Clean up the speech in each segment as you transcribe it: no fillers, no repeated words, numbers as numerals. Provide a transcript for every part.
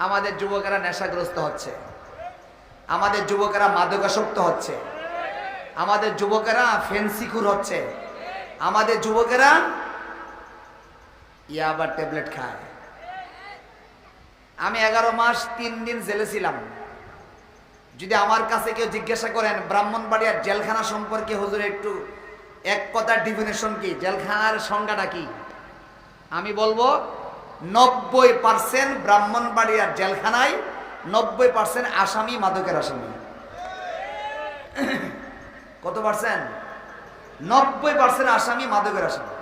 আমাদের যুবকেরা নেশাগ্রস্ত হচ্ছে, আমাদের যুবকেরা মাদকাসক্ত হচ্ছে, আমাদের যুবকেরা ফেন্সিকুর হচ্ছে, আমাদের যুবকেরা ইয়াবার ট্যাবলেট খায়। আমি 11 মাস 3 দিন জেলে ছিলাম। যদি আমার কাছে কেউ জিজ্ঞাসা করেন ব্রাহ্মণবাড়িয়ার জেলখানা সম্পর্কে হুজুর একটু এক কথার ডিফিনেশন কি, জেলখানার সংজ্ঞাটা কি, আমি বলবো 90% ব্রাহ্মণবাড়িয়ার জেলখানায় 90% আসামি মাদকের আসামি। কত পার্সেন্ট? 90% আসামি মাদকের আসামি।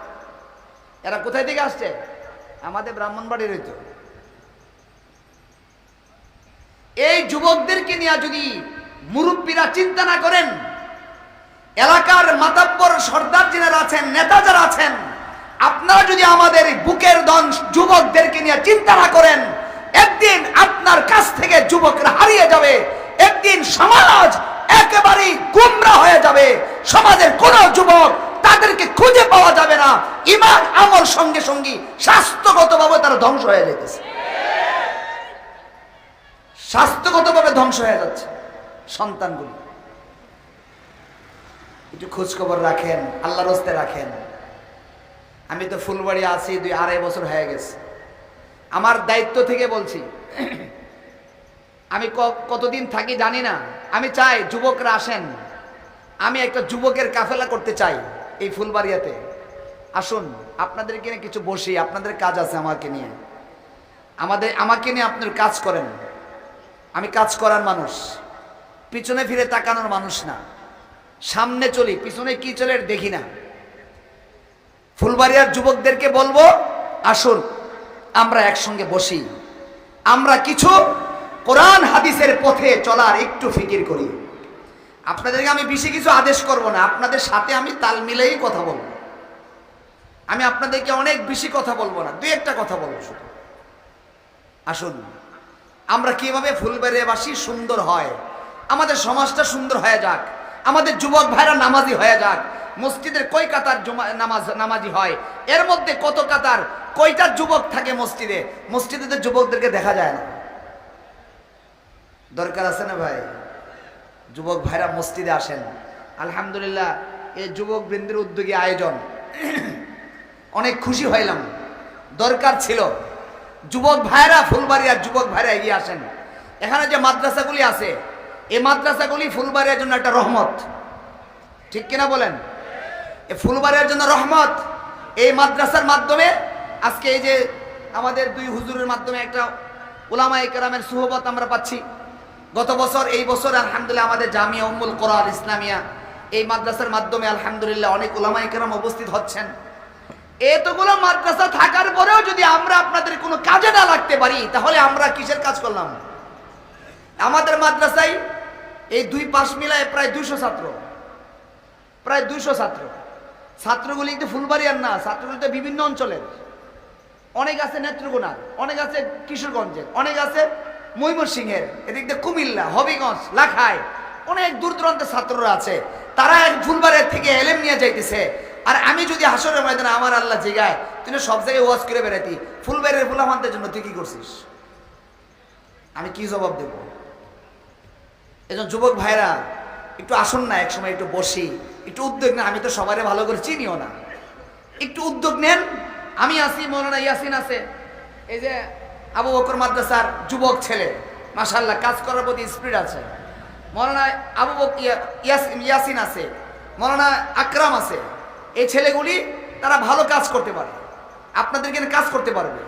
এরা কোথায় থেকে আসছে? আমাদের ব্রাহ্মণবাড়ির হইতো। এই যুবকদেরকে নিয়ে যদি মুরব্বীরা চিন্তা না করেন, এলাকার মাতাব্বর সর্দার যারা আছেন, নেতা যারা আছেন, আপনারা যদি আমাদের বুকের দন যুবকদেরকে নিয়ে চিন্তা না করেন, একদিন আপনার কাছ থেকে যুবকরা হারিয়ে যাবে, একদিন সমাজ একেবারেই গুমরা হয়ে যাবে। সমাজের কোন যুবক তাদেরকে খুঁজে পাওয়া যাবে না। ঈমান আমল সঙ্গে সঙ্গে স্বাস্থ্যগতভাবে তারা ধ্বংস হয়ে যাইতেছে, স্বাস্থ্যগতভাবে ধ্বংস হয়ে যাচ্ছে সন্তানগুলো। একটু খোঁজ খবর রাখেন, আল্লাহর রাস্তে রাখেন। আমি তো ফুলবাড়ি আছি 2-2.5 বছর হয়ে গেছে। আমার দায়িত্ব থেকে বলছি, আমি কতদিন থাকি জানি না। আমি চাই যুবকরা আসেন, আমি একটা যুবকের কাফেলা করতে চাই এই ফুলবাড়িয়াতে। আসুন আপনাদেরকে নিয়ে কিছু বসি, আপনাদের কাজ আছে আমাকে নিয়ে, আমাকে নিয়ে আপনার কাজ করেন। আমি কাজ করার মানুষ, পিছনে ফিরে তাকানোর মানুষ না। সামনে চলি, পিছনে কি চলে দেখি না। ফুলবাড়িয়ার যুবকদেরকে বলবো, আসুন আমরা একসঙ্গে বসি, আমরা কিছু কোরআন হাদিসের পথে চলার একটু ফিকির করি। আপনাদেরকে আমি বেশি কিছু আদেশ করব না, আপনাদের সাথে আমি তাল মিলেই কথা বলবো। আমি আপনাদেরকে অনেক বেশি কথা বলবো না, 2-1টা কথা বলবো শুধু। আসুন আমরা কিভাবে ফুলবাড়িয়াবাসী সুন্দর হয়, আমাদের সমাজটা সুন্দর হয়ে যাক, আমাদের যুবক ভাইরা নামাজি হয়ে যাক। মসজিদের কয় কাতার নামাজি হয়, এর মধ্যে কত কাতার কয়টা যুবক থাকে মসজিদে? মসজিদে যুবকদেরকে দেখা যায় না। দরকার আছে না ভাই? যুবক ভাইরা মসজিদে আসেন। আলহামদুলিল্লাহ এই যুবক বৃন্দের উদ্যোগী আয়োজন, অনেক খুশি হইলাম। দরকার ছিল যুবক ভাইরা, ফুলবাড়িয়ার যুবক ভাইরা এগিয়ে আসেন। এখানে যে মাদ্রাসাগুলি আছে, এই মাদ্রাসাগুলি ফুলবাড়িয়ার জন্য একটা রহমত, ঠিক কিনা বলেন? এই ফুলবাড়িয়ার জন্য রহমত। এই মাদ্রাসার মাধ্যমে আজকে এই যে আমাদের 2 হুজুরের মাধ্যমে একটা উলামায়ে কেরামের সুহবত আমরা পাচ্ছি। গত বছর, এই বছর আলহামদুলিল্লাহ আমাদের জামিয়া উম্মুল কোরআন ইসলামিয়া এই মাদ্রাসার মাধ্যমে আলহামদুলিল্লাহ অনেক উলামায়ে কেরাম উপস্থিত হচ্ছেন। এতগুলো মাদ্রাসা থাকার পরেও যদি আমরা আপনাদের কোনো কাজে না লাগতে পারি, তাহলে আমরা কিসের কাজ করলাম? আমাদের মাদ্রাসায় এই 2 পাশ মিলায় প্রায় 200 ছাত্র, প্রায় 200 ছাত্র। ছাত্রগুলি কিন্তু ফুলবাড়িয়ার না, ছাত্রগুলি তো বিভিন্ন অঞ্চলের। অনেক আছে নেত্রকোনার, অনেক আছে কিশোরগঞ্জের, অনেক আছে ময়মনসিংহের, এদিক দিয়ে কুমিল্লা, হবিগঞ্জ, লাখাই, অনেক দূর দূরান্তের ছাত্ররা আছে। তারা ফুলবাড়িয়ার থেকে এলেম নিয়ে যাইতেছে। আর আমি যদি হাসরের ময়দানে আমার আল্লাহ জিগায়, তুই সব জায়গায় ওয়াজ করে বেড়াতি, ফুলবাড়িয়ার ফুলাফানদের জন্য তুই কি করছিস? আমি কি জবাব দেব? এজন যুবক ভাইরা একটু আসুন না, একসময় একটু বসি, একটু উদ্যোগ নেন। আমি তো সবাই ভালো করে চিনিও না, একটু উদ্যোগ নেন। আমি আছি, মৌলানা ইয়াসিন আছে, এই যে আবু বকর মাদ্রাসার যুবক ছেলে, মাশাআল্লাহ কাজ করার প্রতি স্পিড আছে। মৌলানা আবু বকর ইয়াসিন আছে, মৌলানা আকরাম আছে। এই ছেলেগুলি তারা ভালো কাজ করতে পারে, আপনাদেরকে কাজ করতে পারবে।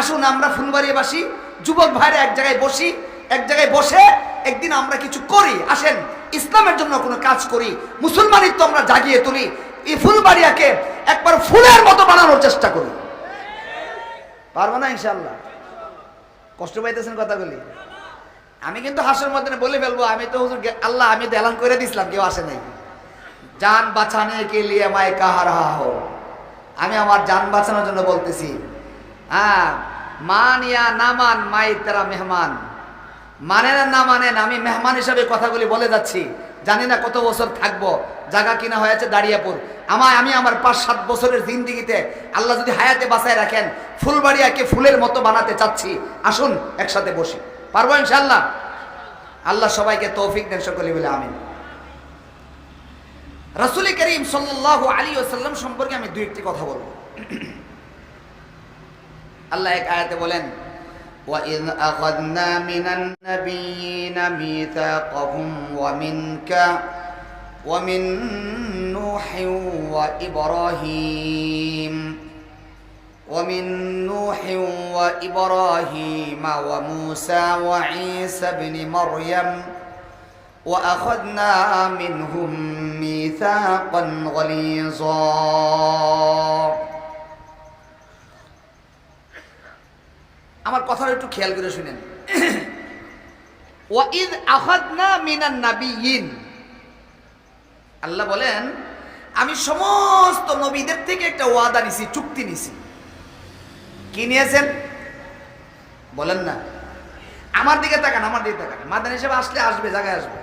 আসুন আমরা ফুলবাড়িয়াবাসী যুবক ভাইরা এক জায়গায় বসি, এক জায়গায় বসে একদিন আমরা কিছু করি। আসেন ইসলামের জন্য কোনো কাজ করি, মুসলমানিত্ব আমরা জাগিয়ে তুলি, এই ফুলবাড়িয়াকে একবার ফুলের মতো বানানোর চেষ্টা করি। পারবো না ইনশাআল্লাহ? কষ্ট পাইতেছেন কথাগুলি? আমি কিন্তু হাসর মধ্যে বলে ফেলবো, আমি তো হুজুর আল্লাহ, আমি তো এলান করে দিছিলাম, কেউ আসে নাই। জান বাঁচানে কে লিয়ে মায় কাহা রাহা হো, আমি আমার জান বাঁচানোর জন্য বলতেছি। হ্যাঁ, মান ইয়া না মান মাই তেরা মেহমান, মানেন না মানেন, আমি মেহমান হিসাবে কথাগুলি বলে যাচ্ছি। জানি না কত বছর থাকবো, জায়গা কিনা হয়েছে দাঁড়িয়াপুর। আমি আমার 5-7 বছরের জিন্দিগিতে আল্লাহ যদি হায়াতে বাঁচায় রাখেন, ফুলবাড়িয়াকে ফুলের মতো বানাতে চাচ্ছি। আসুন একসাথে বসি, পারবো ইনশাআল্লাহ? আল্লাহ সবাইকে তৌফিক দেন, সকলে বলে আমিন। রাসূল করিম সাল্লাল্লাহু আলাইহি ওয়াসাল্লাম সম্পর্কে আমি দুই একটি কথা বলবো। আল্লাহ এক আয়াতে বলেন, وَإِذْ أَخَذْنَا مِنَ النَّبِيِّينَ مِيثَاقَهُمْ وَمِن نُوحٍ وَإِبْرَاهِيمَ وَمُوسَى وَعِيسَى ابْنِ مَرْيَمَ وَأَخَذْنَا مِنْهُمْ مِيثَاقًا غَلِيظًا। আমার কথাটা একটু খেয়াল করে শুনেন। ওয়াইদ আখাযনা মিনান নাবিয়িন, আল্লাহ বলেন আমি সমস্ত নবীদের থেকে একটা ওয়াদা নিছি, চুক্তি নিছি। কি নিয়েছেন বলেন না? আমার দিকে তাকান, আমার দিকে তাকান। মাদানী সাহেব আসলে আসবে, জায়গায় আসবে।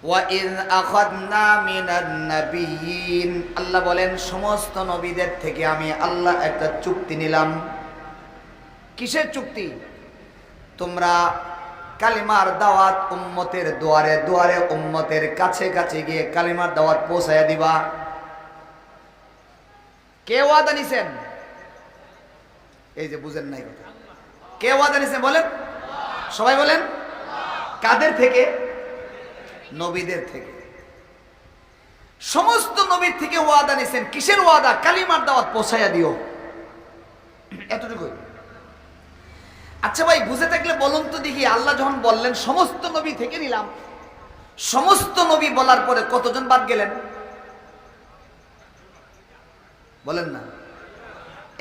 ওয়াইদ আখাযনা মিনান নাবিয়িন, আল্লাহ বলেন সমস্ত নবীদের থেকে আমি আল্লাহ একটা চুক্তি নিলাম। কিসের চুক্তি? তোমরা কালিমার দাওয়াত উম্মতের দুয়ারে দুয়ারে, উম্মতের কাছে কাছে গিয়ে কালিমার দাওয়াত পৌঁছায়া দিবা। কে ওয়াদা নিছেন? এই যে বুঝেন নাই কথা। কে ওয়াদা নিছেন বলেন? সবাই বলেন। কাদের থেকে? নবীদের থেকে। সমস্ত নবীর থেকে ওয়াদা নিছেন। কিসের ওয়াদা? কালিমার দাওয়াত পৌঁছায়া দিও, এতটুকুই। আচ্ছা ভাই, বুঝে থাকলে বলুন তো দেখি, আল্লাহ যখন বললেন সমস্ত নবী থেকে নিলাম, সমস্ত নবী বলার পরে কতজন বাদ গেলেন বলেন না?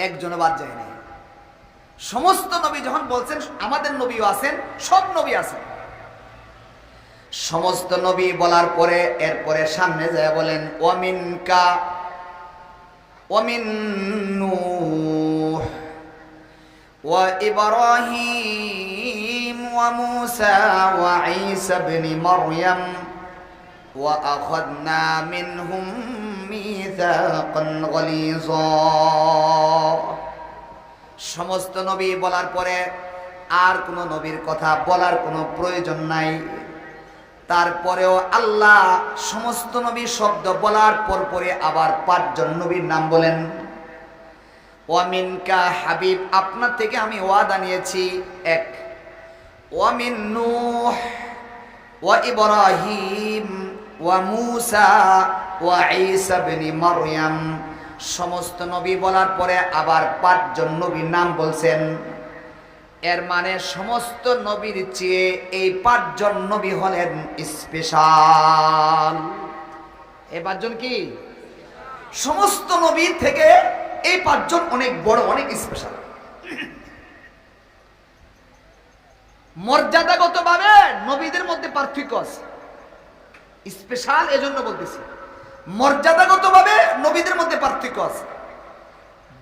একজনও বাদ যায় না। সমস্ত নবী যখন বলছেন, আমাদের নবীও আছেন, সব নবী আছেন। সমস্ত নবী বলার পরে এরপরে সামনে যায় বলেন ওয়ামিনকা ওয়ামিন নূহ وإبراهيم وموسى وعيسى ابن مريم وأخذنا منهم ميثاقا غليظا। সমস্ত নবী বলার পরে আর কোন নবীর কথা বলার কোনো প্রয়োজন নাই। তারপরেও আল্লাহ সমস্ত নবী শব্দ বলার পরে আবার 5 জন নবীর নাম বলেন। ওয়ামিনকা হাবিব, আপনার থেকে আমি ওয়াদা নিয়েছি। 1 ওয়ামিন নূহ ওয়া ইব্রাহিম ওয়া মূসা ওয়া ঈসা ইবনে মারইয়াম। সমস্ত নবী বলার পরে আবার 5 জন নবীর নাম বলছেন। এর মানে সমস্ত নবীর চেয়ে এই 5 জন নবী হলেন স্পেশাল। এই 5 জন কি? সমস্ত নবীর থেকে এই 5 জন অনেক বড়, অনেক স্পেশাল। মর্যাদাগত ভাবে নবীদের মধ্যে পার্থক্য আছে। স্পেশাল এজন্য বলতেছি, মর্যাদাগত ভাবে নবীদের মধ্যে পার্থক্য আছে।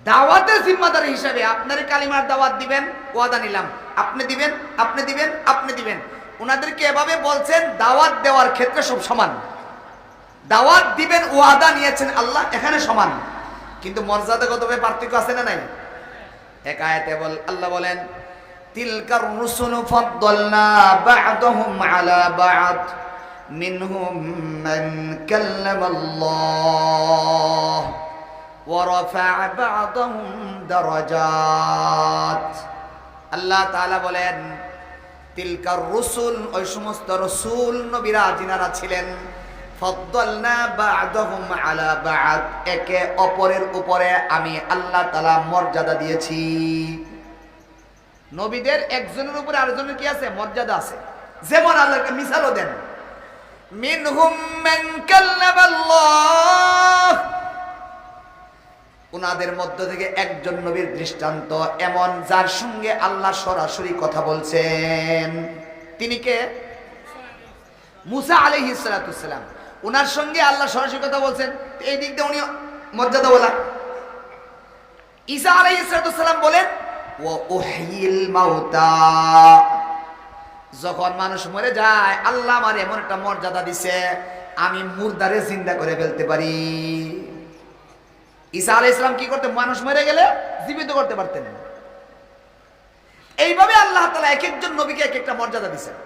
দাওয়াতের জিম্মাদার হিসাবে আপনার কালিমার দাওয়াত দিবেন, ওয়াদা নিলাম, আপনি দিবেন, আপনি দিবেন, আপনি দিবেন। ওনাদেরকে এভাবে বলছেন, দাওয়াত দেওয়ার ক্ষেত্রে সব সমান। দাওয়াত দিবেন, ওয়াদা নিয়েছেন আল্লাহ, এখানে সমান। কিন্তু মর্যাদাগতভাবে পার্থক্য আছে না নাই? এক আয়াতে আল্লাহ বলেন তিলকার রুসুলু ফাদ্দালনা বা'দাহুম আলা বা'দ মিনহুম মান কাল্লামাল্লাহ ওয়া রাফা'a বা'দাহুম দারাজাত। আল্লাহ তাআলা বলেন তিলকার রুসুল, ওই সমস্ত রাসূল নবীরা যিনারা ছিলেন, ফাদ্দালনা বা'দাহুম আলা বা'দ, একে অপরের উপরে আমি আল্লাহ তাআলা মর্যাদা দিয়েছি। নবীদের একজনের উপরে আরেকজনের কি আছে? মর্যাদা আছে। যেমন আল্লাহকে মিসালও দেন, মিনহুম মান কাল্লামাল্লাহ, উনাদের মধ্য থেকে একজন নবীর দৃষ্টান্ত এমন, যার সঙ্গে আল্লাহ সরাসরি কথা বলছেন। তিনি কে? মুসা আলাইহিস সালাতুস সালাম। উনার সঙ্গে আল্লাহ সরাসরি কথা বলছেন, এই দিক দিয়ে উনি মর্যাদা বলা। ঈসা আলাইহিস সালাতুস সালাম বলেন ওয়া উহয়িল মাউতা, যখন মানুষ মরে যায় আল্লাহ আমার এমন একটা মর্যাদা দিছে, আমি মুর্দারে জিন্দা করে ফেলতে পারি। ঈসা আলাইহিস সালাম কি করতেন? মানুষ মরে গেলে জীবিত করতে পারতেন। এইভাবে আল্লাহ তাআলা এক একজন নবীকে এক একটা মর্যাদা দিয়েছেন।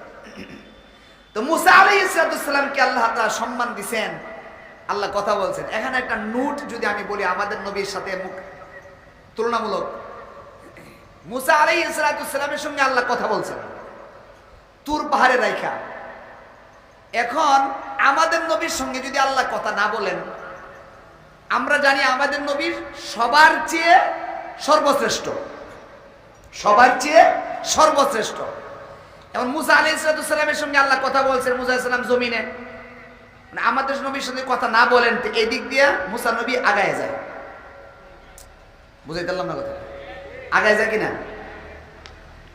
তো মুসা আলাইহিস সালামকে আল্লাহ তাআলা সম্মান দিয়েছেন, আল্লাহ কথা বলছেন। এখানে একটা নোট যদি আমি বলি আমাদের নবীর সাথে তুলনামূলক, মুসা আলাইহিস সালামের সঙ্গে আল্লাহ কথা বলছেন তুর পাহাড়ে রাইখা। এখন আমাদের নবীর সঙ্গে যদি আল্লাহ কথা না বলেন, আমরা জানি আমাদের নবীর সবার চেয়ে সর্বশ্রেষ্ঠ, সবার চেয়ে সর্বশ্রেষ্ঠ। এবং মুসা আলাইহিস সালামের সঙ্গে আল্লাহ কথা বলছেন, মুসা আলাইহিস সালাম জমিনে, মানে আমাদের নবীর সঙ্গে কথা না বলেন তো এই দিক দিয়ে মুসা নবী আগায় যায়। বুঝাইতে পারলাম না কথা? আগায় যায় কিনা?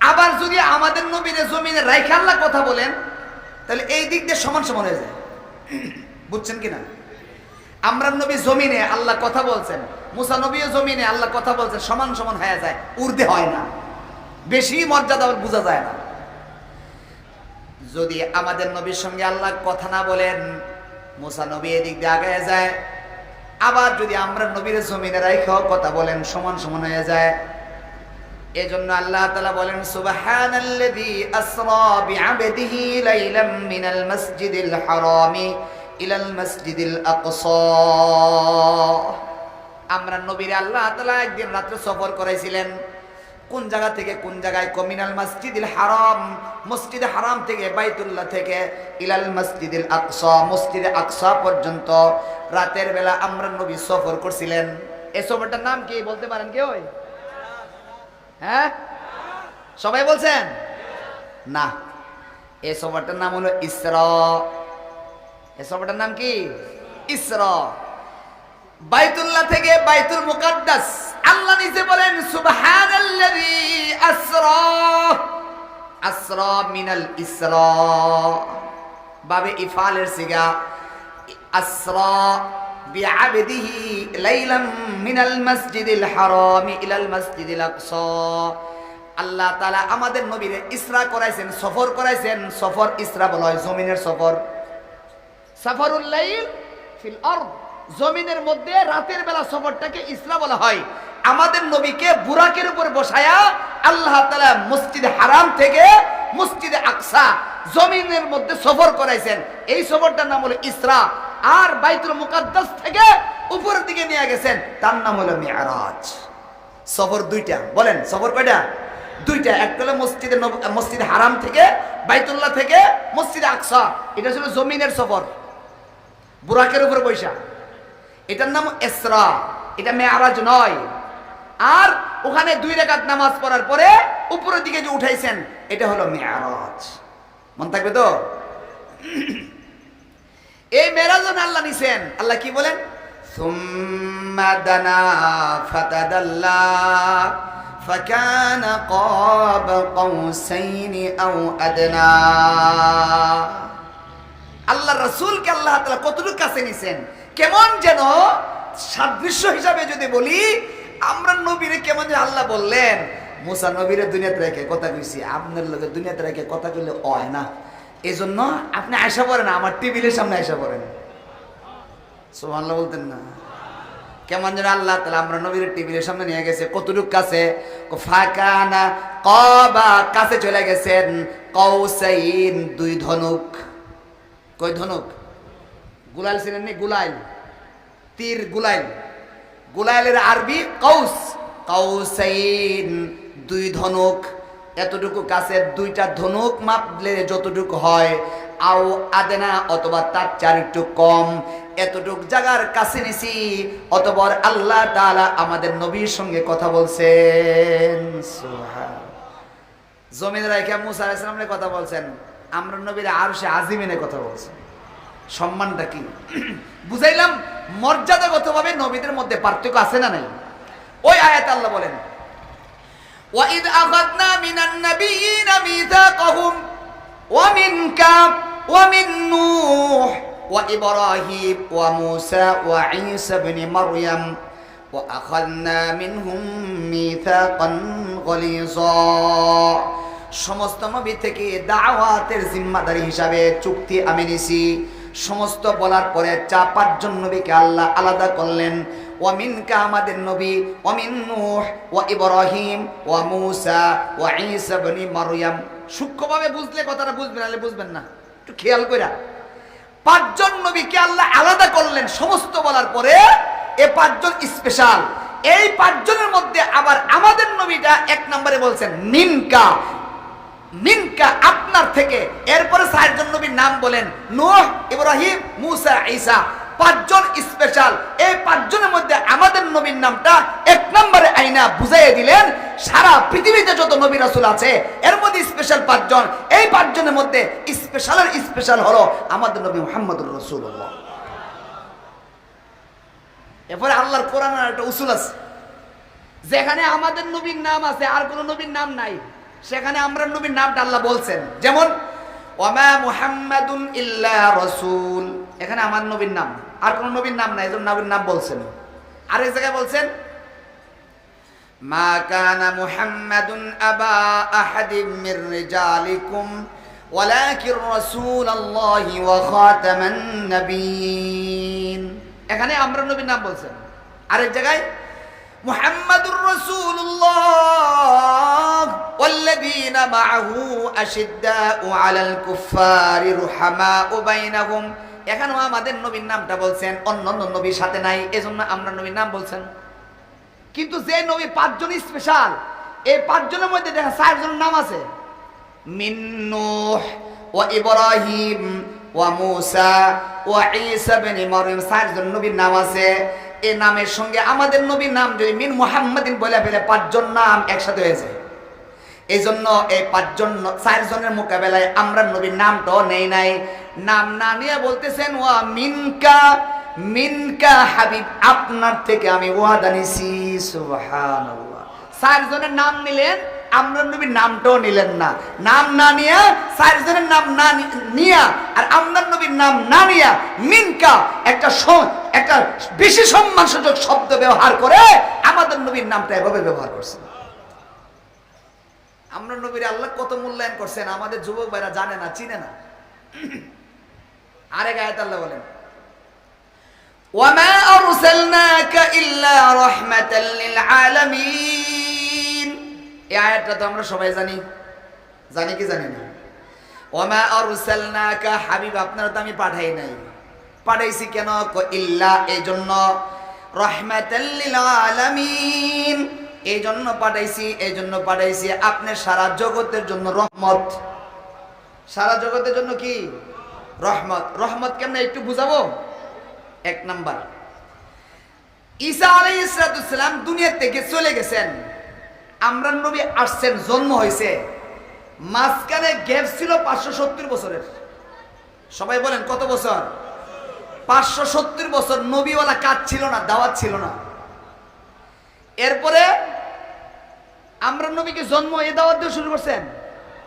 আবার যদি আমাদের নবীর জমিনে রাইখা আল্লাহ কথা বলেন তাহলে এই দিক দিয়ে সমান সমান হয়ে যায়। বুঝছেন কিনা? আমরা নবী জমিনে আল্লাহ কথা বলছেন, মুসা নবীও জমিনে আল্লাহ কথা বলছেন, সমান সমান হয়ে যায়, ঊর্ধ্বে হয় না, বেশি মর্যাদা বোঝা যায় না। যদি আমাদের নবীর সঙ্গে আল্লাহ কথা না বলেন, মুসা নবী এদিক দিয়ে আগায় যায়। আবার যদি আমরা নবীর জমিনে রাইখাও কথা বলেন, সমান সমান হয়ে যায়। এজন্য আল্লাহ তাআলা বলেন, সুবহানাল্লাযী আসরা বিআবদিহি লাইলাম মিনাল মাসজিদিল হারামি ইলাল মাসজিদিল আকসা। আমরা নবীর আল্লাহ তাআলা একদিন রাতে সফর করাইছিলেন। কোন জায়গা থেকে কোন জায়গায়? মিনাল মাসজিদিল হারাম, মসজিদে হারাম থেকে, বাইতুল্লাহ থেকে, ইলাল মাসজিদিল আকসা, মসজিদে আকসা পর্যন্ত রাতের বেলা আমরা নবী সফর করছিলেন। এই সফরটার নাম কি বলতে পারেন কেউ? হ্যাঁ, সবাই বলছেন না। এই সফরটার নাম হলো ইসরা। এই সফরটার নাম কি? ইসরা। বাইতুল্লাহ থেকে বাইতুল মুকাদ্দাস, আল্লাহ নিজে বলেন সুবহানাল্লাযী আসরা, আসরা মিনাল ইসরা, বাবে ইফালের সিগা, আসরা বিআবদিহি লাইলাম মিনাল মাসজিদিল হারামি ইলাল মাসজিদিল আকসা। আল্লাহ তাআলা আমাদের নবীরে ইসরা করাইছেন, সফর করাইছেন। সফর ইসরা বলা হয় জমিনের সফর। সাফারুল লাইল ফিল আরদ, জমিনের মধ্যে রাতের বেলা সফরটাকে ইসরা বলা হয়। আমাদের নবীকে বুরাকের উপর বসায়া আল্লাহ তাআলা মসজিদে হারাম থেকে মসজিদে আকসা জমিনের মধ্যে সফর করাইছেন। এই সফরটার নাম হলো ইসরা। আর বাইতুল মুকাদ্দাস থেকে উপরের দিকে নিয়ে গেছেন, তার নাম হলো মিরাজ। সফর দুইটা। বলেন সফর কয়টা? দুইটা। একটা হলো মসজিদে হারাম থেকে, বাইতুল্লাহ থেকে মসজিদে আকসা, এটা ছিল জমিনের সফর বুরাকের উপর বৈশা, এটার নাম ইসরা, এটা মেরাজ নয়। আর ওখানে 2 রাকাত নামাজ পড়ার পরে উপরের দিকে যে উঠাইছেন, এটা হলো মিরাজ। মন থাকবে তো? এই মেরাজ আল্লাহ নিছেন। আল্লাহ কি বলেন? সুম্মা দানা ফাতাদাল্লা ফাকানা কাবা কাউসাইনি আও আদনা। আল্লাহ রাসূলকে আল্লাহ তাআলা কতটুকু কাছে নিছেন, কেমন যেন সাদৃশ্য হিসাবে যদি বলি, আমরা নবীরে কেমন যে আল্লাহ বললেন, মুসা নবীরে দুনিয়াতে রেখে কথা কইছি, আপনার লোকের দুনিয়াতে রেখে কথা কইলে হয় না, এই জন্য আপনি আয়সা পড়েন, আমার টেবিলের সামনে আয়সা পড়েন। সুবহানাল্লাহ বলতেন না? কেমন যেন আল্লাহ তাআলা আমরা নবীর টেবিলের সামনে নিয়ে গেছে। কতটুক কাছে? ফাকানা কাবা, কাছে চলে গেছেন, কাউসাইন, 2 ধনুক। কয় ধনুক? গুলাইল ছিলেন নি? গুলাইল, তীর গুলাইল। গুলাইলের আরবি কাউস, কাউসাইন, 2 ধনুক। এতটুকু কাছে 2টা ধনুক মাপলে যতটুকু হয়, আও আদনা, অথবা তার চার একটু কম, এতটুক জায়গার কাছে নিছি। অতঃপর আল্লাহ তাআলা আমাদের নবীর সঙ্গে কথা বলছেন। সুবহান। জমিন রাইখা মুসা আলাইহিস সালামের কথা বলছেন, আমরা নবীর আরশে আজিমিনে কথা বলছেন। সম্মানটা কি বুঝাইলাম? মর্যাদাগতভাবে নবীদের মধ্যে পার্থক্য আছে না নাই? ওই আয়াতে আল্লাহ বলেন, وَإِذْ أَخَذْنَا مِنَ النَّبِيِّينَ مِيثَاقَهُمْ وَمِنْكَ وَمِنْ نُوحٍ وَإِبْرَاهِيمَ وَمُوسَى وَعِيسَى ابْنِ مَرْيَمَ وَأَخَذْنَا مِنْهُمْ مِيثَاقًا غَلِيظًا। সমস্ত নবী থেকে দাওয়াতের জিম্মাদারি হিসাবে চুক্তি আমি নিছি। সমস্ত বলার পরে 4-5 নবীকে আল্লাহ আলাদা করলেন। ওয়ামিনকা আমাদের নবী, ওয়ামিন নূহ ওয়া ইব্রাহিম ওয়া মূসা ওয়া ঈসা ইবনে মারইয়াম। সূক্ষ্মভাবে বুঝলে কথাটা বুঝবেন, নাহলে বুঝবেন না, একটু খেয়াল কইরা। 5 জন নবীকে আল্লাহ আলাদা করলেন সমস্ত বলার পরে। এই 5 জন স্পেশাল। এই 5 জনের মধ্যে আবার আমাদের নবীটা 1 নম্বরে বলছেন মিনকা, মিনকা আপনার থেকে। এরপরে 4 জন নবীর নাম বলেন, নূহ, ইব্রাহিম, মূসা, ঈসা। 5 জন স্পেশাল। এই 5 জনের মধ্যে আমাদের নবীর নামটা 1 নম্বরে আইনা বুঝাইয়ে দিলেন। সারা পৃথিবীতে যত নবী রাসূল আছে এর মধ্যে স্পেশাল 5 জন। এই 5 জনের মধ্যে স্পেশালের স্পেশাল হলো আমাদের নবী মুহাম্মদুর রাসূলুল্লাহ। এরপরে আল্লাহর কোরআনের একটা উসুল আছে, যেখানে আমাদের নবীর নাম আছে আর কোন নবীর নাম নাই, সেখানে আমরা নবীর নামটা আল্লাহ বলছেন। যেমন ওয়ামা মুহাম্মাদুন ইল্লা রাসূল, এখানে আমার নবীর নাম, আর কোন নবীর নাম নাই, এজন্য নবীর নাম বলছেন। আর এক জায়গায় বলছেন মা কানা মুহাম্মাদুন আবা আহাদিম মির রিজালিকুম ওয়ালাকিন রাসূলুল্লাহি ওয়া খাতামান নাবিয়্যিন, এখানে আমরা নবীর নাম বলছেন। আরেক জায়গায় মুহাম্মাদুর রাসূলুল্লাহ ওয়াল্লাযীনা মাআহু আশিদ্দাউ আলাল কুফফারি রুহামাউ বাইনাহুম, এখানেও আমাদের নবীর নামটা বলছেন, অন্য নবীর সাথে নাই, এজন্য আমরা নবীর নাম বলছেন। কিন্তু যে নবী 5 জন স্পেশাল, এই 5 জনের মধ্যে দেখা 4 জনের নাম আছে, মিন নূহ ওয়া ইব্রাহিম ওয়া মূসা ওয়া ঈসা ইবনে মারইয়াম, 4 জন নবীর নাম আছে। এই নামের সঙ্গে আমাদের নবীর নাম যদি মিন মুহাম্মাদিন বলে ফেলে 5 জন নাম একসাথে হয়ে যায়। এই জন্য এই 5 জন 4 জনের মোকাবেলায় আমরা নবীর নামটাও নেই নাই। নাম না নিয়ে বলতেছেন ওয়া মিনকা, মিনকা হাবিব, আপনার থেকে আমি ওয়াদা নিছি। সুবহানাল্লাহ। 4 জনের নাম নিলেন, আমরা নবীর নামটাও নিলেন না। নাম না নিয়া 4 জনের নাম না নিয়া আর আমরার নবীর নাম না নিয়া মিনকা একটা বেশি সম্মানসূচক শব্দ ব্যবহার করে আমাদের নবীর নামটা এভাবে ব্যবহার করছেন। আমরা নবীর আল্লাহ কত মূল্যায়ন করছেন, আমাদের যুবক ভাইরা জানে না, চিনে না। আরেক আয়াত আল্লাহ বলেন ওয়ামা আরসালনাকা ইল্লা রাহমাতাল লিল আলামিন। এই আয়াতটা তো আমরা সবাই জানি, জানি কি জানি না? ওয়ামা আরসালনাকা, হাবিব আপনারা তো আমি পাঠাই নাই। পাঠাইছি কেন? ইল্লা, এই জন্য, রাহমাতাল লিল আলামিন, এই জন্য পাঠাইছি, এই জন্য পাঠাইছি আপনি সারা জগতের জন্য রহমত। সারা জগতের জন্য কি? রহমত। রহমত কেমনে একটু বুঝাবো। 1 নাম্বার, ঈসা আলাইহিস সালাম দুনিয়া থেকে চলে গেছেন, আমরা নবী আসছেন, জন্ম হয়েছে, মাঝখানে গ্যাপ ছিল 570 বছরের। সবাই বলেন কত বছর? 570 বছর নবীওয়ালা কাজ ছিল না, দাওয়াত ছিল না। এরপরে আমরা নবীকে জন্ম এই দাওয়াত দিয়ে শুরু করছেন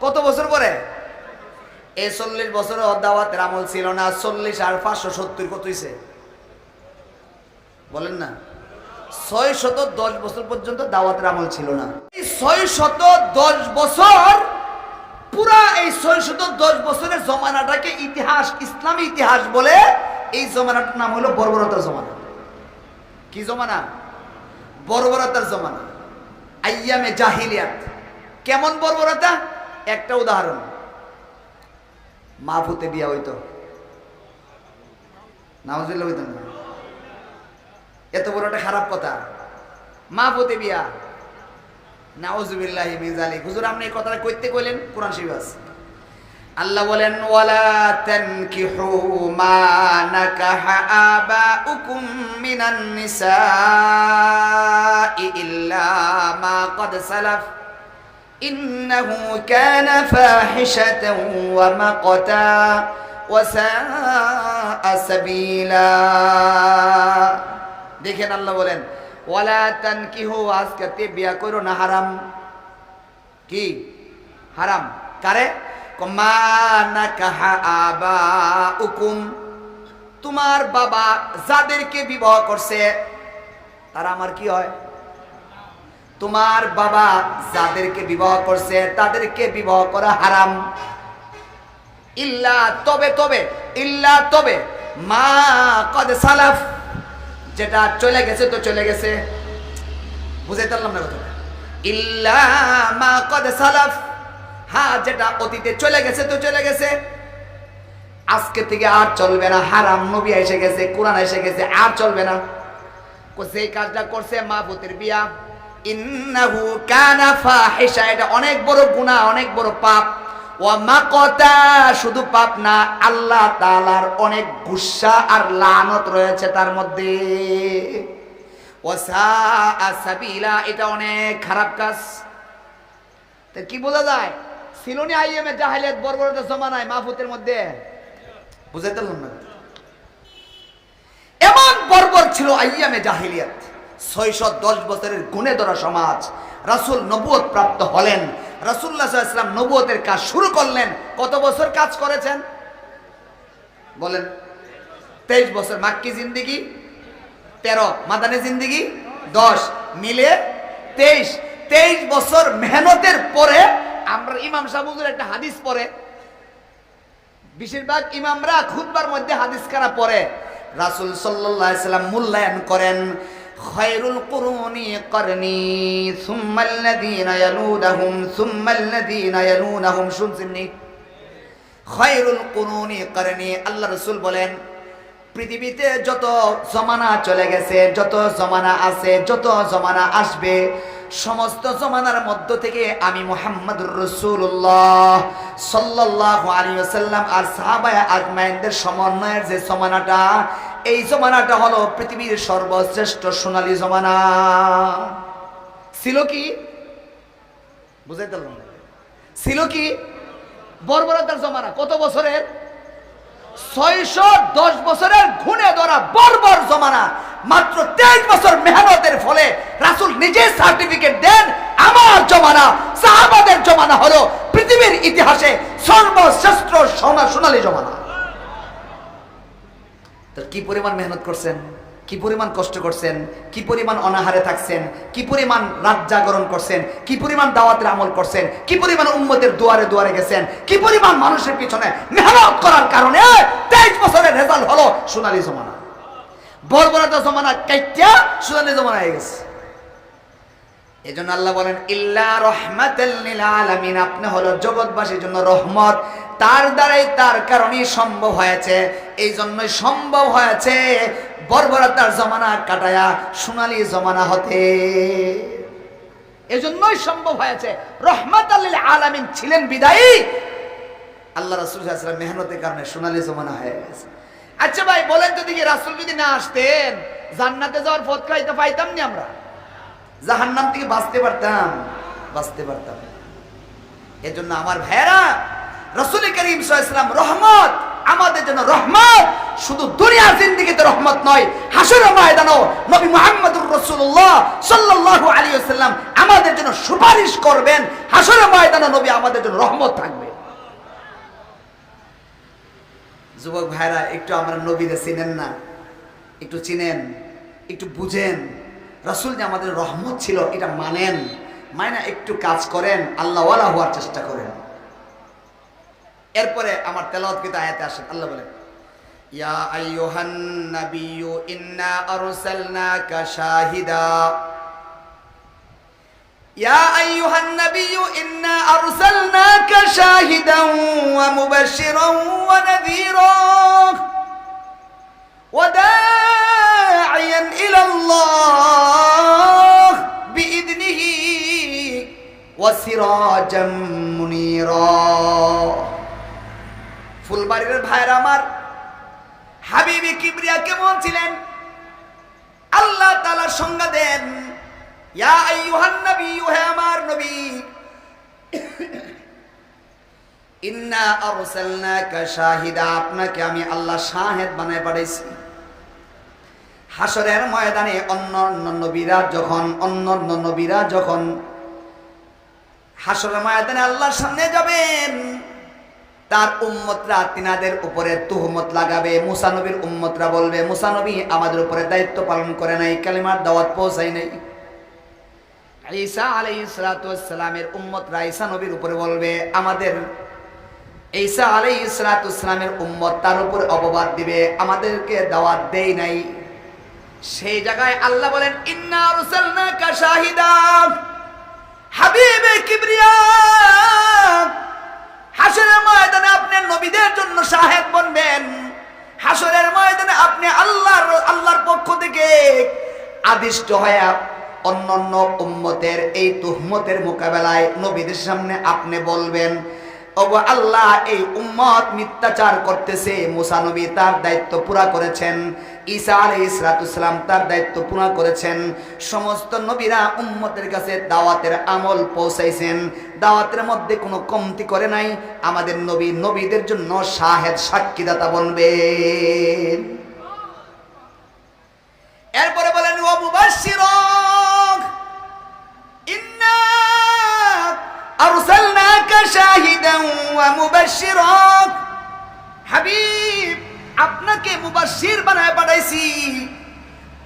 কত বছর পরে? এই 40 বছর দাওয়াতের আমল ছিল না। 40 আর 570 কত হইছে বলেন না? 610 বছর পর্যন্ত দাওয়াতের আমল ছিল না। এই 610 বছর, পুরা এই 610 বছরের জমানাটাকে ইতিহাস, ইসলামী ইতিহাস বলে। এই জমানাটার নাম হলো বর্বরতার জমানা। কি জমানা? বর্বরতার জমানা, আইয়ামে জাহিলিয়াত। কেমন বর্বরতা? একটা উদাহরণ, মা ফুতে বিয়া হইতো, নাউজুবিল্লাহ হইতো না? এত বড় একটা খারাপ কথা, মা ফুতে বিয়া, নাউজুবিল্লাহি মিন যালিক। হুজুর আপনি এই কথাটা কইতে কইলেন? কোরআন শরীফ আছে। আল্লাহ বলেন ওয়ালা তানকিহু মা নাকাহা আবাউকুম মিনান নিসাই ইল্লা মা ক্বাদ সালাফ ইন্নাহু কানা ফাহিশাতান ওয়া মাকতা ওয়া সাআ সাবিলা। দেখেন আল্লাহ বলেন ওয়ালা তানকিহু, আজকে বিয়া করো না, হারাম। কি হারাম? কারে? তোমার বাবা যাদেরকে বিবাহ করছে তারা আমার কি হয়? তোমার বাবা যাদেরকে বিবাহ করছে তাদেরকে বিবাহ করা হারাম, ইল্লা তবে মা কদ সালাফ, যেটা চলে গেছে তো চলে গেছে। বুঝাইতে পারলাম না কথা? ইল্লা মা কদ সালাফ, হ্যাঁ যেটা অতীতে চলে গেছে তো চলে গেছে, আজকে থেকে আর চলবে না, হারাম, নবী এসে গেছে, কোরআন এসে গেছে, আর চলবে না। যেই কাজটা করছে মা পুতের বিয়া, ইন্নাহু কানা ফাহিশা, এটা অনেক বড় গুনাহ, অনেক বড় পাপ। ওয়া মাকতা, শুধু পাপ না, আল্লাহ তাআলার অনেক গুসা আর লানত রয়েছে তার মধ্যে। ওয়া সাআ সাবিলা, এটা অনেক খারাপ কাজ। তো কি বোঝা যায়? সিলোনি আইএমএ জাহেলিয়াত বর্বরতার জমানায় মাহফুতের মধ্যে বুঝাইতে পারলাম না, এমন বর্বর ছিল আইয়ামে জাহেলিয়াত। 610 বছরের গুণে ধরা সমাজ। রাসূল নবুয়ত প্রাপ্ত হলেন, রাসূলুল্লাহ সাল্লাল্লাহু আলাইহি ওয়াসাল্লাম নবুয়তের কাজ শুরু করলেন। কত বছর কাজ করেছেন বলেন? 23 বছর। মাক্কি জিন্দেগি 13, মাদানী জিন্দেগি 10, মিলে 23 বছর মেহনতের পরে আমরা ইমাম সাহেব হুজুর একটা হাদিস পড়ে, বেশিরভাগ ইমামরা খুতবার মধ্যে হাদিস কারা পড়ে, রাসূল সাল্লাল্লাহু আলাইহি ওয়াসাল্লাম মূল্যায়ন করেন, খায়রুল কুরুনি করনি সুম্মাল্লাযীনা ইয়ালুনাহুম সুম্মাল্লাযীনা ইয়ালুনাহুম। শুনছেননি? খায়রুল কুরুনি করনি। আল্লাহ রাসূল বলেন পৃথিবীতে যত জমানা চলে গেছে, যত জমানা আছে, যত জমানা আসবে, সমস্ত জমানার মধ্য থেকে আমি মুহাম্মদুর রাসূলুল্লাহ সাল্লাল্লাহু আলাইহি ওয়াসাল্লাম আর সাহাবায়ে আজমাইনদের সমন্বয়ের যে জমানাটা, এই জমানাটা হলো পৃথিবীর সর্বশ্রেষ্ঠ সোনালী জমানা। ছিল কি? বুঝাইতে পারলাম না। ছিল কি? বর্বরতার জমানা। কত বছরের? 610 বছরের গুণে ধরা বর্বর জমানা। মাত্র 23 বছর মেহনতের ফলে রাসূল নিজে সার্টিফিকেট দেন, আমার জমানা, সাহাবাদের জমানা হলো পৃথিবীর ইতিহাসে সর্বশ্রেষ্ঠ সোনালী জমানা। তো কি পরিমাণ মেহনত করছেন, কি পরিমাণ কষ্ট করছেন, কি পরিমাণ অনাহারে থাকছেন, কি পরিমাণ রাত জাগরণ করছেন, কি পরিমাণ দাওয়াতের আমল করছেন, কি পরিমাণ উম্মতের দুয়ারে দুয়ারে গেছেন, কি পরিমাণ মানুষের পিছনে মেহনত করার কারণে 23 বছরের রেজাল্ট হলো সোনালী জমানা। বর্বরতা জমানা কাইটা সোনালী জমানা হয়ে গেছে। এজন্য আল্লাহ বলেন ইল্লা রাহমাতাল লিল আলামিন, আপনি হলো জগৎবাসীর জন্য রহমত। তার দ্বারাই, তার কারণেই সম্ভব হয়েছে, এই জন্যই সম্ভব হয়েছে বর্বরতার জমানা কাটায়া সোনালী জমানা হতে। এজন্যই সম্ভব হয়েছে। রহমাতাল লিল আলামিন ছিলেন বিদায়ী আল্লাহ রাসূল সাল্লাল্লাহু আলাইহি ওয়াসাল্লাম মেহনতের কারণে সোনালী জমানা হয়ে গেছে। আচ্ছা ভাই বলেন তো দেখি, রাসূল যদি না আসতেন জান্নাতে যাওয়ার পথ খাইতে পাইতাম নি আমরা? জাহান্নাম থেকে বাঁচতে পারতাম? বাঁচতে পারতাম। এজন্য আমার ভাইরা, রাসূল করিম সাল্লাল্লাহু আলাইহি ওয়াসাল্লাম রহমত, আমাদের জন্য রহমত। শুধু দুনিয়ার জিন্দেগিতে রহমত নয়, হাসরের ময়দানেও নবী মুহাম্মদুর রাসূলুল্লাহ সাল্লাল্লাহু আলাইহি ওয়াসাল্লাম আমাদের জন্য সুপারিশ করবেন। হাসরের ময়দানে নবী আমাদের জন্য রহমত থাকবে। যুবক ভাইরা, একটু আমরা নবীরে চিনেন না? একটু চিনেন, একটু বুঝেন। রাসূল যে আমাদের রহমত ছিল এটা মানেন, মাইনা একটু কাজ করেন, আল্লাহওয়ালা হওয়ার চেষ্টা করেন। এরপরে আমার তেলাওয়াতকৃত আয়াতে আসেন। আল্লাহ বলেন ইয়া আইয়ুহান নাবিয়্যু ইন্না আরসালনাকা শাহিদা, ইয়া আইয়ুহান নাবিয়্যু ইন্না আরসালনাকা শাহিদান ওয়া মুবাশশিরান ওয়া নাযীরা ওয়া দা'iয়ান ইলাল্লাহ বিইذনিহি ওয়া সিরাজাম মুনীরা। ফুলবাড়ির ভাইরা আমার, হাবিবি কিবরিয়া কেমন ছিলেন আল্লাহ তাআলা সংজ্ঞা দেন। ইয়া আইয়ুহান নাবিয়্যু, হে আমার নবী, ইন্না আরসালনাকা শাহিদা, আপনাকে আমি আল্লাহ শাহিদ বানায় পাঠাইছি। হাসরের ময়দানে অন্যান্য নবীরা যখন হাসরের ময়দানে আল্লাহর সামনে যাবেন, তার উম্মতরা তিনাদের উপরে তুহমত লাগাবে। মুসা নবীর উম্মতরা বলবে, মুসা নবী আমাদের উপরে দায়িত্ব পালন করে নাই, কালিমার দাওয়াত পৌঁছায় নাই। ঈসা আলাইহিস সালাতু ওয়াস সালামের উম্মতরা ঈসা নবীর উপরে বলবে, আমাদের ঈসা আলাইহিস সালাতু ওয়াস সালামের উম্মত তার উপর অপবাদ দিবে, আমাদেরকে দাওয়াত দেই নাই। সেই জায়গায় আল্লাহ বলেন, ইন্না আরসালনাকা শাহিদা হাবিবে কিবরিয়া, হাসরের ময়দানে আপনি নবীদের জন্য শাহেদ বনবেন। হাসরের ময়দানে আপনি আল্লাহর পক্ষ থেকে আদিষ্ট হয়ে অন্যান্য উম্মতের এই তুহমতের মোকাবেলায় নবীদের সামনে আপনি বলবেন, ওগো আল্লাহ, এই উম্মত মিথ্যাচার করতেছে। মুসা নবী তার দায়িত্ব পুরা করেছেন, ঈসা আলাইহিস সালাতুস সালাম তার দায়িত্ব পুরা করেছেন। সমস্ত নবীরা উম্মতের কাছে দাওয়াতের আমল পৌঁছাইছেন, দাওয়াতের মধ্যে কোনো কমতি করে নাই। আমাদের নবী নবীদের জন্য শাহেদ সাক্ষীদাতা বনবেন। এরপরে বলেন, ওয়া মুবাশশিরান ইন্না আরসালনাকা শাহিদান ওয়া মুবাশশিরান, হাবিব আপনাকে মুবাশশির বানায় পাঠাইছি।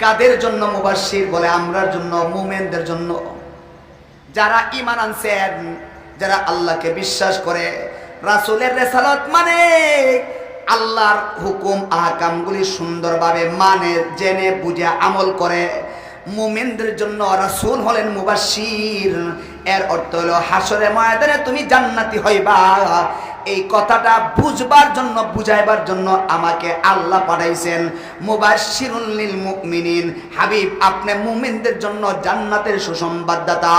কাদের জন্য মুবাশশির? বলে আমরার জন্য, মুমিনদের জন্য, যারা ঈমান আনছেন, যারা আল্লাহকে বিশ্বাস করে, রাসূলের রিসালাত মানে, আল্লাহর হুকুম আহকামগুলি সুন্দরভাবে মানে, জেনে বুঝে আমল করে, মুমিনদের জন্য রাসূল হলেন মুবাশশির। এর অর্থ হলো হাসরের ময়দানে তুমি জান্নাতি হইবা। এই কথাটা বুঝবার জন্য, বুঝাইবার জন্য আমাকে আল্লাহ পাঠাইছেন। মুবাশশিরুল লিল মুমিনিন, হাবিব আপনি মুমিনদের জন্য জান্নাতের সুসংবাদদাতা।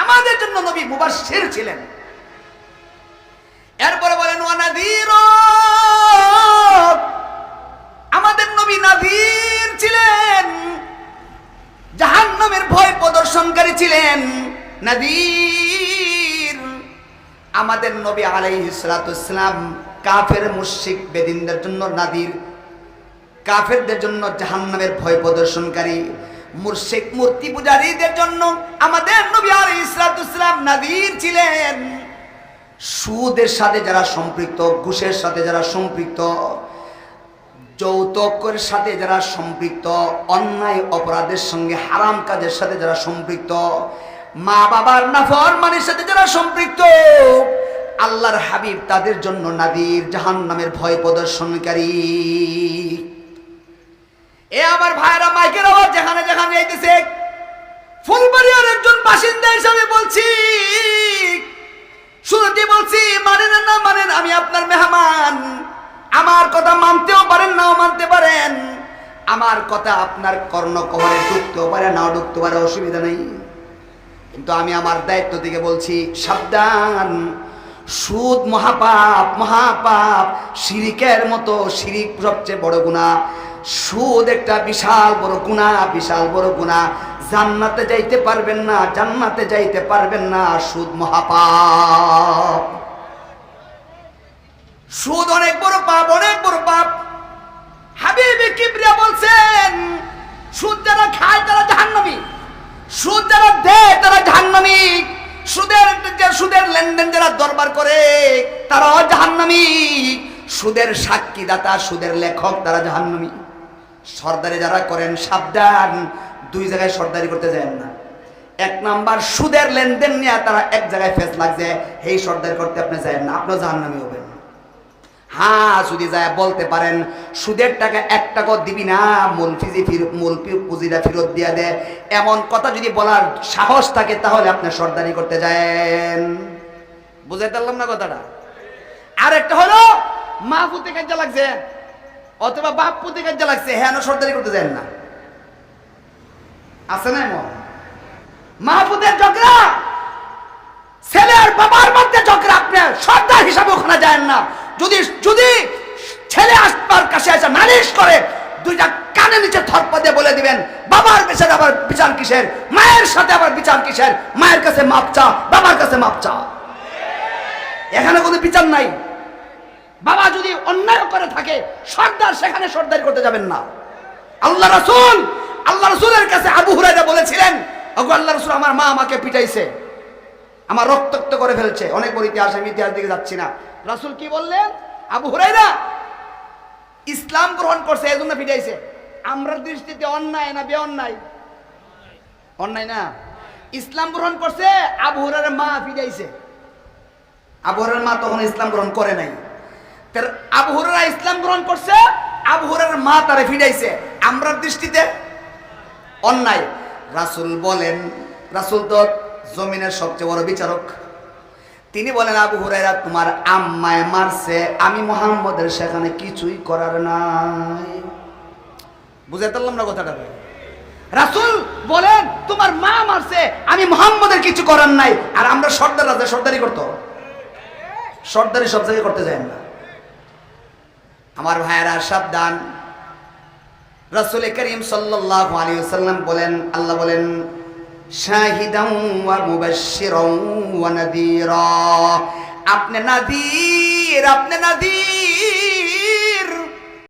আমাদের জন্য নবী মুবাশশির ছিলেন। এরপরে বলেন, ওয়া নাযীর, আমাদের নবী নাযীর ছিলেন, জাহান্নামের ভয় প্রদর্শনকারী ছিলেন। নাযীর, আমাদের নবী আলাইহিস সালাতুস সালাম কাফের মুশরিক বেদিনদের জন্য নাযীর, কাফেরদের জন্য জাহান্নামের ভয় প্রদর্শনকারী, মুশরিক মূর্তি পূজারীদের জন্য আমাদের নবী আলাইহিস সালাতুস সালাম নাযীর ছিলেন। সুদের সাথে যারা সম্পৃক্ত, ঘুষের সাথে যারা সম্পৃক্ত, যৌতুকের সাথে যারা সম্পৃক্ত, অন্যায় অপরাধের সঙ্গে হারাম কাজের সাথে যারা সম্পৃক্ত, মা বাবার নাফরমানির সাথে যারা সম্পৃক্ত, আল্লাহর হাবিব তাদের জন্য নাযীর, জাহান্নামের ভয় প্রদর্শনকারী। এ আমার ভাইরা, মাইকের আওয়াজ যেখানে যেখানে যাইতেছে, ফুলবাড়িয়ার একজন বাসিন্দা হিসাবে বলছি, শুরুতে বলছি, মানেন না মানেন, আমি আপনার মেহমান। আমার কথা মানতেও পারেন, নাও মানতে পারেন। আমার কথা আপনার কর্ণকহরে ঢুকতেও পারে, নাও ঢুকতে পারে, অসুবিধা নেই। কিন্তু আমি আমার দায়িত্ব থেকে বলছি, সাবধান, সুদ মহাপাপ, মহাপাপ, শিরিকের মতো। শিরিক সবচেয়ে বড় গুনাহ, সুদ একটা বিশাল বড় গুনাহ, বিশাল বড় গুনাহ। জান্নাতে যাইতে পারবেন না, জান্নাতে যাইতে পারবেন না, সুদ মহাপাপ। সুদ অনেক বড় পাপ, অনেক বড় পাপ। হাবিবে কিবরিয়া বলছেন, সুদ যারা খায় তারা জাহান্নামী, সুদ যারা দেয় তারা জাহান্নামী, সুদের লেনদেন যারা দরবার করে তারাও জাহান্নামী, সুদের সাক্ষীদাতা, সুদের লেখক তারা জাহান্নামী। সরদারি যারা করেন, সাবধান, দুই জায়গায় সরদারি করতে যান না। এক নাম্বার, সুদের লেনদেন নিয়ে তারা এক জায়গায় ফেস লাগছে, এই সরদারি করতে আপনি যান না, আপনিও জাহান্নামী হবেন। হ্যাঁ, যদি যায় বলতে পারেন, সুদের টাকা 1 টাকাও দিবি না, মূল পুঁজিটা ফেরত দিয়ে দে, এমন কথা যদি বলার সাহস থাকে, তাহলে আপনি সরদারি করতে যান। বুঝাইতে পারলাম না কথাটা? আর একটা হলো, মা পুতে কাজে লাগছে অথবা বাপ পুতে কাজে লাগছে, হ্যাঁ সরদারি করতে যান না। আছে না এমন? মা পুতের ঝগড়া, ছেলে আর বাবার মধ্যে ঝগড়া, আপনি সর্দার হিসাবে ওখানে যান না। যদি ছেলে আপনার কাছে এসে নালিশ করে, দুইটা কানে নিচে থরপা দিয়ে বলে দিবেন, বাবার কাছে আবার বিচার কিসের, মায়ের সাথে আবার বিচার কিসের, মায়ের কাছে মাপ চা, বাবার কাছে মাপ চা। এখানে কোনো বিচার নাই। বাবা যদি অন্যায় করে থাকে, সর্দার সেখানে সর্দারি করতে যাবেন না। আল্লাহ রাসূলের কাছে আবু হুরায়রা বলেছিলেন, ওগো আল্লাহ রাসূল, আমার মা আমাকে পিটাইছে, আমার রক্তাক্ত করে ফেলছে। অনেক বড় ইতিহাস, আমি ইতিহাস দিকে যাচ্ছি না। রাসূল কি বললেন? আবু হুরায়রা ইসলাম গ্রহণ করছে, এজন্য পিটাইছে। আমরা দৃষ্টিতে অন্যায় না বেঅন্যায়? অন্যায় না? ইসলাম গ্রহণ করছে, আবু হুরায়রার মা ফিরাইছে। আবু হুরায়রার মা তখন ইসলাম গ্রহণ করে নাই। তার আবু হুরায়রা ইসলাম গ্রহণ করছে, আবু হুরায়রার মা তারে ফিরাইছে। আমরার দৃষ্টিতে অন্যায়। রাসূল বলেন, রাসূল তো জমিনের সবচেয়ে বড় বিচারক, তিনি বলেন আবু হুরায়রা তোমার আম্মায় মারছে, আমি মুহাম্মদের সেখানে কিছুই করার নাই। বুঝতে পারলাম না কথাটা? রাসূল বলেন তোমার মা মারছে, আমি মুহাম্মদের কিছু করার নাই। আর আমরা সর্দার রাজা সর্দারি করতো, সর্দারি সব জায়গায় করতে যায় না। আমার ভাইয়েরা সাবধান। রাসূল করিম সাল্লাল্লাহু আলাইহি ওয়াসাল্লাম বলেন, আল্লাহ বলেন শাহিদান ওয়া মুবাশশিরান ওয়া নাযীরা, আপনি নাযীর, আপনি নাযীর